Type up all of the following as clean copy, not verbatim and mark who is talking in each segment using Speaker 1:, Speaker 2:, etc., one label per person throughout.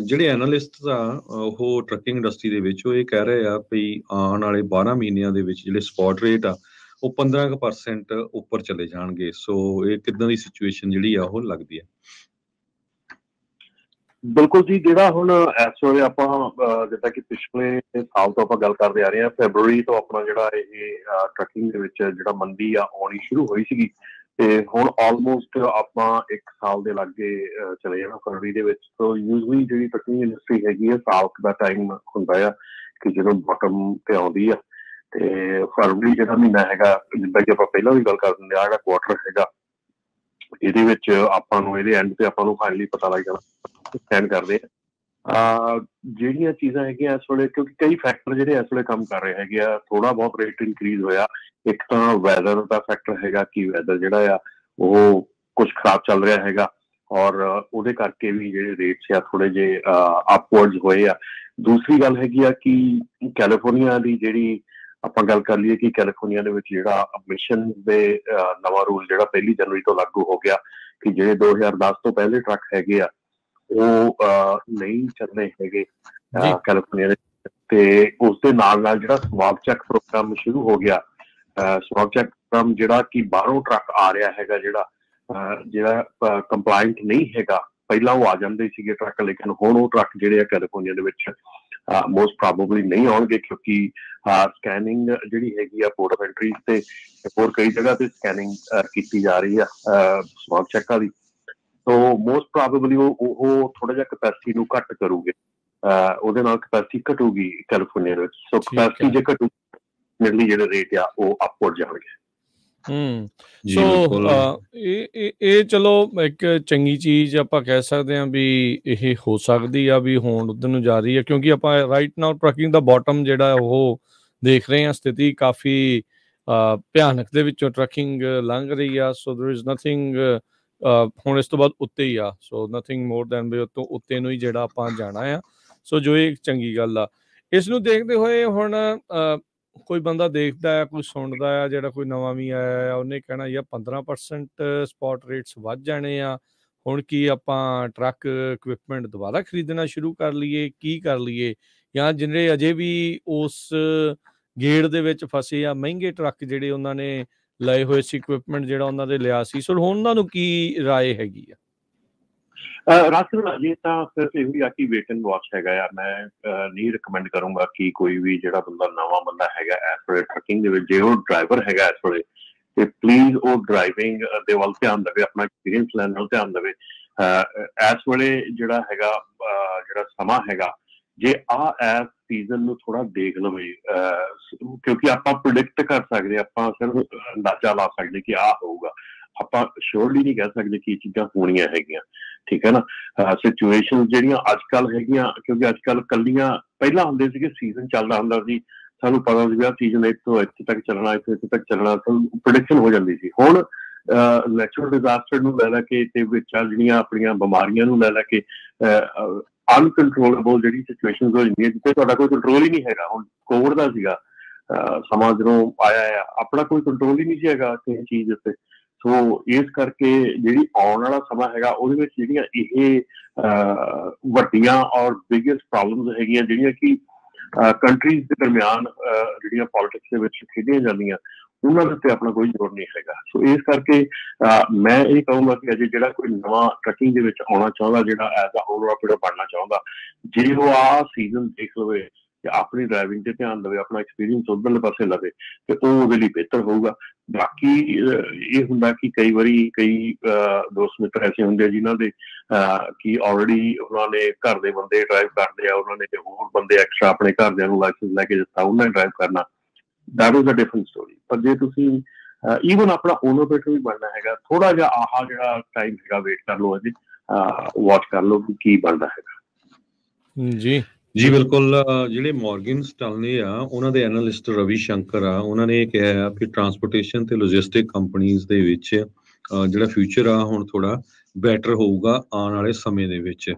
Speaker 1: ਜਿਹੜੇ ਐਨਾਲਿਸਟ ਆ ਉਹ ਟਰੱਕਿੰਗ ਇੰਡਸਟਰੀ ਦੇ ਵਿੱਚ ਉਹ ਇਹ ਕਹਿ ਰਹੇ ਆ ਵੀ ਆਉਣ ਵਾਲੇ 12 ਮਹੀਨਿਆਂ ਦੇ ਵਿੱਚ ਜਿਹੜੇ ਸਪੌਟ ਰੇਟ ਆ ਉਹ 15% ਉੱਪਰ ਚਲੇ ਜਾਣਗੇ। ਸੋ ਇਹ ਕਿੱਦਾਂ ਦੀ ਸਿਚੁਏਸ਼ਨ ਜਿਹੜੀ ਆ ਉਹ ਲੱਗਦੀ ਹੈ?
Speaker 2: ਬਿਲਕੁਲ ਜੀ, ਜਿਹੜਾ ਹੁਣ ਇਸ ਵੇਲੇ ਆਪਾਂ ਜਿੱਦਾਂ ਕਿ ਪਿਛਲੇ ਸਾਲ ਤੋਂ ਆਪਾਂ ਗੱਲ ਕਰਦੇ ਆ ਰਹੇ ਹਾਂ, ਫੈਬਰਵਰੀ ਤੋਂ ਆਪਣਾ ਜਿਹੜਾ ਇਹ ਟਰੱਕਿੰਗ ਦੇ ਵਿੱਚ ਜਿਹੜਾ ਮੰਦੀ ਆ ਆਉਣੀ ਸ਼ੁਰੂ ਹੋਈ ਸੀਗੀ, ਤੇ ਹੁਣ ਆਲਮੋਸਟ ਆਪਾਂ 1 ਸਾਲ ਦੇ ਲਾਗੇ ਚਲੇ ਜਾਣਾ ਫਰਵਰੀ ਦੇ ਵਿੱਚ। ਸੋ ਯੂਜ਼ਲੀ ਜਿਹੜੀ ਟਰੱਕਿੰਗ ਇੰਡਸਟਰੀ ਹੈਗੀ ਆ, ਸਾਲ ਦਾ ਟਾਈਮ ਹੁੰਦਾ ਆ ਕਿ ਜਦੋਂ ਬਾਟਮ ਤੇ ਆਉਂਦੀ ਆ, ਤੇ ਫਰਵਰੀ ਜਿਹੜਾ ਮਹੀਨਾ ਹੈਗਾ, ਜਿੱਦਾਂ ਕਿ ਆਪਾਂ ਪਹਿਲਾਂ ਵੀ ਗੱਲ ਕਰ ਦਿੰਦੇ ਆ, ਜਿਹੜਾ ਕੁਆਟਰ ਹੈਗਾ ਇਹਦੇ ਵਿੱਚ ਆਪਾਂ ਨੂੰ ਇਹਦੇ ਐਂਡ ਤੇ ਆਪਾਂ ਨੂੰ ਫਾਈਨਲੀ ਪਤਾ ਲੱਗ ਜਾਣਾ ਸਟੈਂਡ ਕਰਦੇ ਆ ਜਿਹੜੀਆਂ ਚੀਜ਼ਾਂ ਹੈਗੀਆਂ ਇਸ ਵੇਲੇ, ਕਿਉਂਕਿ ਕਈ ਫੈਕਟਰ ਜਿਹੜੇ ਇਸ ਵੇਲੇ ਕੰਮ ਕਰ ਰਹੇ ਹੈਗੇ ਆ। ਥੋੜਾ ਬਹੁਤ ਰੇਟ ਇਨਕਰੀਜ਼ ਹੋਇਆ, ਇੱਕ ਤਾਂ ਵੈਦਰ ਦਾ ਫੈਕਟਰ ਹੈਗਾ ਕਿ ਵੈਦਰ ਜਿਹੜਾ ਆ ਉਹ ਕੁਝ ਖਰਾਬ ਚੱਲ ਰਿਹਾ ਹੈਗਾ, ਔਰ ਉਹਦੇ ਕਰਕੇ ਵੀ ਜਿਹੜੇ ਰੇਟਸ ਆ ਥੋੜੇ ਜਿਹੇ ਅਪਵਰਡਸ ਹੋਏ ਆ। ਦੂਸਰੀ ਗੱਲ ਹੈਗੀ ਆ ਕਿ ਕੈਲੀਫੋਰਨੀਆ ਦੀ ਜਿਹੜੀ ਆਪਾਂ ਗੱਲ ਕਰ ਲਈਏ ਕਿ ਕੈਲੀਫੋਰਨੀਆ ਦੇ ਵਿੱਚ ਜਿਹੜਾ ਐਮਿਸ਼ਨ ਦੇ ਨਵਾਂ ਰੂਲ ਜਿਹੜਾ 1 ਜਨਵਰੀ ਤੋਂ ਲਾਗੂ ਹੋ ਗਿਆ ਕਿ ਜਿਹੜੇ 2010 ਤੋਂ ਪਹਿਲੇ ਟਰੱਕ ਹੈਗੇ ਆ ਉਹ ਨਹੀਂ ਚੱਲਣੇ ਹੈਗੇ ਕੈਲੀਫੋਰਨੀਆ ਦੇ, ਤੇ ਉਸ ਦੇ ਨਾਲ ਨਾਲ ਜਿਹੜਾ ਸਵਾਬ ਚੈੱਕ ਪ੍ਰੋਗਰਾਮ ਸ਼ੁਰੂ ਹੋ ਗਿਆ। ਸਵਾਬ ਚੈੱਕ ਪ੍ਰੋਗਰਾਮ ਜਿਹੜਾ ਕਿ ਬਾਹਰੋਂ ਟਰੱਕ ਆ ਰਿਹਾ ਹੈਗਾ, ਜਿਹੜਾ ਕੰਪਲਾਇੰਟ ਨਹੀਂ ਹੈਗਾ, ਪਹਿਲਾਂ ਉਹ ਆ ਜਾਂਦੇ ਸੀਗੇ ਟਰੱਕ, ਲੇਕਿਨ ਹੁਣ ਉਹ ਟਰੱਕ ਜਿਹੜੇ ਆ ਕੈਲੀਫੋਰਨੀਆ ਦੇ ਵਿੱਚ ਮੋਸਟ ਪ੍ਰੋਬੇਬਲੀ ਨਹੀਂ ਆਉਣਗੇ, ਕਿਉਂਕਿ ਸਕੈਨਿੰਗ ਜਿਹੜੀ ਹੈਗੀ ਆ ਪੋਰਟ ਆਫ ਐਂਟਰੀ ਤੇ ਹੋਰ ਕਈ ਜਗ੍ਹਾ ਤੇ ਸਕੈਨਿੰਗ ਕੀਤੀ ਜਾ ਰਹੀ ਆ ਸਵਾਬ ਚੈੱਕਾਂ ਦੀ। ਸੋ ਮੋਸਟ ਪ੍ਰੋਬੇਬਲੀ ਉਹ ਥੋੜਾ ਜਿਹਾ ਕਪੈਸਿਟੀ ਨੂੰ ਘੱਟ ਕਰੂਗੇ, ਉਹਦੇ ਨਾਲ ਕਪੈਸਿਟੀ ਘਟੂਗੀ ਕੈਲੀਫੋਰਨੀਆ ਦੇ ਵਿੱਚ। ਸੋ ਕਪੈਸਿਟੀ ਜੇ ਘਟੂ, ਜਿਹੜੇ ਰੇਟ ਆ ਉਹ ਅਪਵਰਡ ਜਾਣਗੇ।
Speaker 3: ਸੋ ਇਹ ਚਲੋ ਇੱਕ ਚੰਗੀ ਚੀਜ਼ ਆਪਾਂ ਕਹਿ ਸਕਦੇ ਹਾਂ ਵੀ ਇਹ ਹੋ ਸਕਦੀ ਆ ਵੀ ਹੋਣ ਉੱਧਰ ਨੂੰ ਜਾ ਰਹੀ ਹੈ, ਕਿਉਂਕਿ ਆਪਾਂ ਰਾਈਟ ਨਾਓ ਟਰੱਕਿੰਗ ਦਾ ਬਾਟਮ ਜਿਹੜਾ ਉਹ ਦੇਖ ਰਹੇ ਹਾਂ, ਸਥਿਤੀ ਕਾਫੀ ਭਿਆਨਕ ਦੇ ਵਿੱਚੋਂ ਟਰੱਕਿੰਗ ਲੰਘ ਰਹੀ ਆ। ਸੋ ਦੇਰ ਇਜ਼ ਨਥਿੰਗ, ਹੁਣ ਇਸ ਤੋਂ ਬਾਅਦ ਉੱਤੇ ਹੀ ਆ, ਸੋ ਨਥਿੰਗ ਮੋਰ ਦੈਨ ਵੀ ਉੱਤੋਂ ਉੱਤੇ ਨੂੰ ਹੀ ਜਿਹੜਾ ਆਪਾਂ ਜਾਣਾ ਆ। ਸੋ ਜੋ ਇਹ ਚੰਗੀ ਗੱਲ ਆ, ਇਸ ਨੂੰ ਦੇਖਦੇ ਹੋਏ ਹੁਣ ਕੋਈ ਬੰਦਾ ਦੇਖਦਾ ਹੈ, ਕੋਈ ਸੁਣਦਾ ਆ, ਜਿਹੜਾ ਕੋਈ ਨਵਾਂ ਵੀ ਆਇਆ ਆ, ਉਹਨੇ ਕਹਿਣਾ ਯਾਰ 15% ਸਪੌਟ ਰੇਟਸ ਵੱਧ ਜਾਣੇ ਆ, ਹੁਣ ਕੀ ਆਪਾਂ ਟਰੱਕ ਇਕਵਿਪਮੈਂਟ ਦੁਬਾਰਾ ਖਰੀਦਣਾ ਸ਼ੁਰੂ ਕਰ ਲਈਏ, ਕੀ ਕਰ ਲਈਏ? ਜਾਂ ਜਿਹੜੇ ਅਜੇ ਵੀ ਉਸ ਗੇੜ ਦੇ ਵਿੱਚ ਫਸੇ ਆ, ਮਹਿੰਗੇ ਟਰੱਕ ਜਿਹੜੇ ਉਹਨਾਂ ਨੇ ਲਏ ਹੋਏ ਸੀ, ਇਕਵਿਪਮੈਂਟ ਜਿਹੜਾ ਉਹਨਾਂ ਦੇ ਲਿਆ ਸੀ, ਸੋ ਹੁਣ ਉਹਨਾਂ ਨੂੰ ਕੀ ਰਾਏ ਹੈਗੀ ਆ?
Speaker 2: ਰਾਸ਼ਟਰ ਅਜੇ ਤਾਂ ਸਿਰਫ ਇਹ ਵੀ ਆ ਕਿ ਵੇਟ ਐਂਡ ਵਾਚ ਹੈਗਾ ਆ। ਮੈਂ ਨਹੀਂ ਰਿਕਮੈਂਡ ਕਰੂੰਗਾ ਕਿ ਕੋਈ ਵੀ ਜਿਹੜਾ ਨਵਾਂ ਬੰਦਾ ਹੈਗਾ ਇਸ ਵੇਲੇ ਟਰੱਕਿੰਗ ਦੇ ਵਿੱਚ, ਜੇ ਉਹ ਡਰਾਈਵਰ ਹੈਗਾ ਇਸ ਵੇਲੇ, ਤੇ ਪਲੀਜ਼ ਉਹ ਡਰਾਈਵਿੰਗ ਦੇ ਵੱਲ ਧਿਆਨ ਦੇਵੇ, ਆਪਣਾ ਐਕਸਪੀਰੀਅੰਸ ਲੈਣ ਵੱਲ ਧਿਆਨ ਦੇਵੇ। ਇਸ ਵੇਲੇ ਜਿਹੜਾ ਹੈਗਾ ਜਿਹੜਾ ਸਮਾਂ ਹੈਗਾ, ਜੇ ਇਸ ਸੀਜ਼ਨ ਨੂੰ ਥੋੜਾ ਦੇਖ ਲਵੇ, ਕਿਉਂਕਿ ਆਪਾਂ ਪ੍ਰਿਡਿਕਟ ਕਰ ਸਕਦੇ, ਆਪਾਂ ਸਿਰਫ ਅੰਦਾਜ਼ਾ ਲਾ ਸਕਦੇ ਕਿ ਆਹ ਹੋਊਗਾ, ਆਪਾਂ ਸ਼ੋਰਲੀ ਨਹੀਂ ਕਹਿ ਸਕਦੇ ਕਿ ਇਹ ਚੀਜ਼ਾਂ ਹੋਣੀਆਂ ਹੈਗੀਆਂ, ਠੀਕ ਹੈ ਨਾ। ਸਿਚੁਏਸ਼ਨ ਜਿਹੜੀਆਂ ਅੱਜ ਕੱਲ੍ਹ ਹੈਗੀਆਂ, ਕਿਉਂਕਿ ਅੱਜ ਕੱਲ੍ਹ ਕੱਲੀਆਂ ਪਹਿਲਾਂ ਹੁੰਦੇ ਸੀਗੇ ਸੀਜ਼ਨ ਚੱਲਦਾ ਹੁੰਦਾ ਸੀ, ਸਾਨੂੰ ਪਤਾ ਸੀ ਵੀ ਸੀਜ਼ਨ ਇੱਥੋਂ ਇੱਥੇ ਤੱਕ ਚੱਲਣਾ, ਇੱਥੇ ਤੱਕ ਚੱਲਣਾ, ਪ੍ਰੋਡਿਕਸ਼ਨ ਹੋ ਜਾਂਦੀ ਸੀ। ਹੁਣ ਨੈਚੁਰਲ ਡਿਜ਼ਾਸਟਰ ਨੂੰ ਲੈ ਕੇ ਤੇ ਵਿੱਚ ਜਿਹੜੀਆਂ ਆਪਣੀਆਂ ਬਿਮਾਰੀਆਂ ਨੂੰ ਲੈ ਕੇ ਅਨਕੰਟਰੋਲੇਬਲ ਜਿਹੜੀ ਸਿਚੁਏਸ਼ਨ ਹੋ ਜਾਂਦੀ ਹੈ, ਜਿੱਥੇ ਤੁਹਾਡਾ ਕੋਈ ਕੰਟਰੋਲ ਹੀ ਨਹੀਂ ਹੈਗਾ। ਹੁਣ ਕੋਵਿਡ ਦਾ ਸੀਗਾ ਸਮਾਂ ਜਦੋਂ ਆਇਆ ਆ, ਆਪਣਾ ਕੋਈ ਕੰਟਰੋਲ ਹੀ ਨਹੀਂ ਸੀ ਹੈਗਾ ਕਿਸੇ ਚੀਜ਼ ਉੱਤੇ। ਸੋ ਇਸ ਕਰਕੇ ਜਿਹੜੀ ਆਉਣ ਵਾਲਾ ਸਮਾਂ ਹੈਗਾ, ਉਹਦੇ ਵਿੱਚ ਜਿਹੜੀਆਂ ਇਹ ਵੱਡੀਆਂ ਔਰ ਬਿਗੇਸਟ ਪ੍ਰੋਬਲਮਸ ਹੈਗੀਆਂ, ਜਿਹੜੀਆਂ ਕਿ ਕੰਟਰੀਜ਼ ਦੇ ਦਰਮਿਆਨ ਜਿਹੜੀਆਂ ਪੋਲੀਟਿਕਸ ਦੇ ਵਿੱਚ ਖੇਡੀਆਂ ਜਾਂਦੀਆਂ, ਉਹਨਾਂ ਦੇ ਉੱਤੇ ਆਪਣਾ ਕੋਈ ਜ਼ੋਰ ਨਹੀਂ ਹੈਗਾ। ਸੋ ਇਸ ਕਰਕੇ ਮੈਂ ਇਹ ਕਹੂੰਗਾ ਕਿ ਅਜੇ ਜਿਹੜਾ ਕੋਈ ਨਵਾਂ ਟਰੱਕਿੰਗ ਦੇ ਵਿੱਚ ਆਉਣਾ ਚਾਹੁੰਦਾ, ਜਿਹੜਾ ਐਜ਼ ਅ ਓਨਰ ਆਪਣਾ ਬਣਨਾ ਚਾਹੁੰਦਾ, ਜੇ ਉਹ ਆਹ ਸੀਜ਼ਨ ਦੇਖ ਲਵੇ ਤੇ ਆਪਣੀ ਡਰਾਈਵਿੰਗ ਤੇ ਧਿਆਨ ਦੇਵੇ, ਆਪਣਾ ਐਕਸਪੀਰੀਅੰਸ ਉੱਧਰਲੇ ਪਾਸੇ ਲਵੇ, ਤੇ ਉਹ ਉਹਦੇ ਲਈ ਬਿਹਤਰ ਹੋਊਗਾ। ਬਾਕੀ ਇਹ ਹੁੰਦਾ ਕਿ ਕਈ ਵਾਰੀ ਕਈ ਦੋਸਤ ਮਿੱਤਰ ਐਸੇ ਹੁੰਦੇ ਆ ਜਿਨ੍ਹਾਂ ਦੇ ਕਿ ਆਲਰੇਡੀ ਉਹਨਾਂ ਨੇ ਘਰ ਦੇ ਬੰਦੇ ਡਰਾਈਵ ਕਰਦੇ ਆ, ਉਹਨਾਂ ਨੇ ਹੋਰ ਬੰਦੇ ਐਕਸਟਰਾ ਆਪਣੇ ਘਰਦਿਆਂ ਨੂੰ ਲਾਇਸੈਂਸ ਲੈ ਕੇ ਦਿੱਤਾ, ਉਹਨਾਂ ਨੇ ਡਰਾਈਵ ਕਰਨਾ, that was a different story. ਪਰ ਜੇ ਤੁਸੀਂ ਈਵਨ ਆਪਣਾ ਓਨੋਪਰੇਟਰ ਵੀ ਬਣਨਾ ਹੈਗਾ, ਥੋੜਾ ਜਿਹਾ ਆਹ ਜਿਹੜਾ ਟਾਈਮ ਹੈਗਾ ਵੇਟ ਕਰ ਲਓ, ਅਜੇ ਵਾਚ ਕਰ ਲਓ ਕਿ ਕੀ ਬਣਦਾ ਹੈਗਾ।
Speaker 1: ਜੀ ਬਿਲਕੁਲ। ਜਿਹੜੇ ਮੋਰਗਨ ਸਟੈਨਲੀ ਆ, ਉਹਨਾਂ ਦੇ ਐਨਾਲਿਸਟ ਰਵੀ ਸ਼ੰਕਰ ਆ, ਉਹਨਾਂ ਨੇ ਇਹ ਕਿਹਾ ਆ ਕਿ ਟਰਾਂਸਪੋਰਟੇਸ਼ਨ ਤੇ ਲੌਜਿਸਟਿਕ ਕੰਪਨੀਜ਼ ਦੇ ਵਿੱਚ ਜਿਹੜਾ ਫਿਊਚਰ ਆ ਹੁਣ ਥੋੜਾ ਬੈਟਰ ਹੋਊਗਾ ਆਉਣ ਵਾਲੇ ਸਮੇਂ ਦੇ ਵਿੱਚ।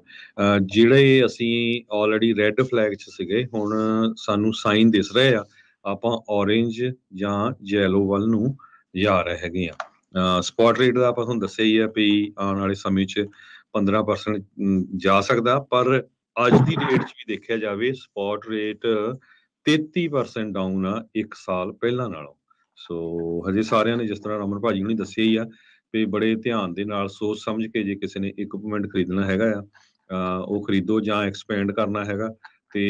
Speaker 1: ਜਿਹੜੇ ਅਸੀਂ ਆਲਰੇਡੀ ਰੈੱਡ ਫਲੈਗ 'ਚ ਸੀਗੇ, ਹੁਣ ਸਾਨੂੰ ਸਾਈਨ ਦਿਸ ਰਹੇ ਆ, ਆਪਾਂ ਔਰੇਂਜ ਜਾਂ ਯੈਲੋ ਵੱਲ ਨੂੰ ਜਾ ਰਹੇ ਹੈਗੇ ਆ। ਸਪੌਟ ਰੇਟ ਦਾ ਆਪਾਂ ਤੁਹਾਨੂੰ ਦੱਸਿਆ ਹੀ ਆ ਵੀ ਆਉਣ ਵਾਲੇ ਸਮੇਂ 'ਚ 15% ਜਾ ਸਕਦਾ, ਪਰ ਅੱਜ ਦੀ ਡੇਟ 'ਚ ਵੀ ਦੇਖਿਆ ਜਾਵੇ ਸਪੌਟ ਰੇਟ 33% ਡਾਊਨ ਆ 1 ਸਾਲ ਪਹਿਲਾਂ ਨਾਲੋਂ। ਸੋ ਹਜੇ ਸਾਰਿਆਂ ਨੇ, ਜਿਸ ਤਰ੍ਹਾਂ ਰਮਨ ਭਾਜੀ ਹੁਣੀ ਦੱਸਿਆ ਹੀ ਆ, ਵੀ ਬੜੇ ਧਿਆਨ ਦੇ ਨਾਲ ਸੋਚ ਸਮਝ ਕੇ ਜੇ ਕਿਸੇ ਨੇ ਇਕਵਿਪਮੈਂਟ ਖਰੀਦਣਾ ਹੈਗਾ ਆ ਉਹ ਖਰੀਦੋ, ਜਾਂ ਐਕਸਪੈਂਡ ਕਰਨਾ ਹੈਗਾ ਤੇ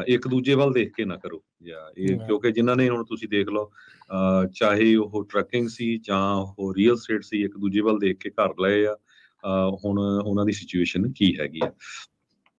Speaker 1: ਇੱਕ ਦੂਜੇ ਵੱਲ ਦੇਖ ਕੇ ਨਾ ਕਰੋ ਜਾਂ ਇਹ, ਕਿਉਂਕਿ ਜਿਨ੍ਹਾਂ ਨੇ ਹੁਣ ਤੁਸੀਂ ਦੇਖ ਲਓ ਚਾਹੇ ਉਹ ਟਰੱਕਿੰਗ ਸੀ ਜਾਂ ਉਹ ਰੀਅਲ ਸਟੇਟ ਸੀ, ਇੱਕ ਦੂਜੇ ਵੱਲ ਦੇਖ ਕੇ ਘਰ ਲਏ ਆ। ਹੁਣ ਉਹਨਾਂ ਦੀ ਸਿਚੁਏਸ਼ਨ ਕੀ ਹੈਗੀ ਆ।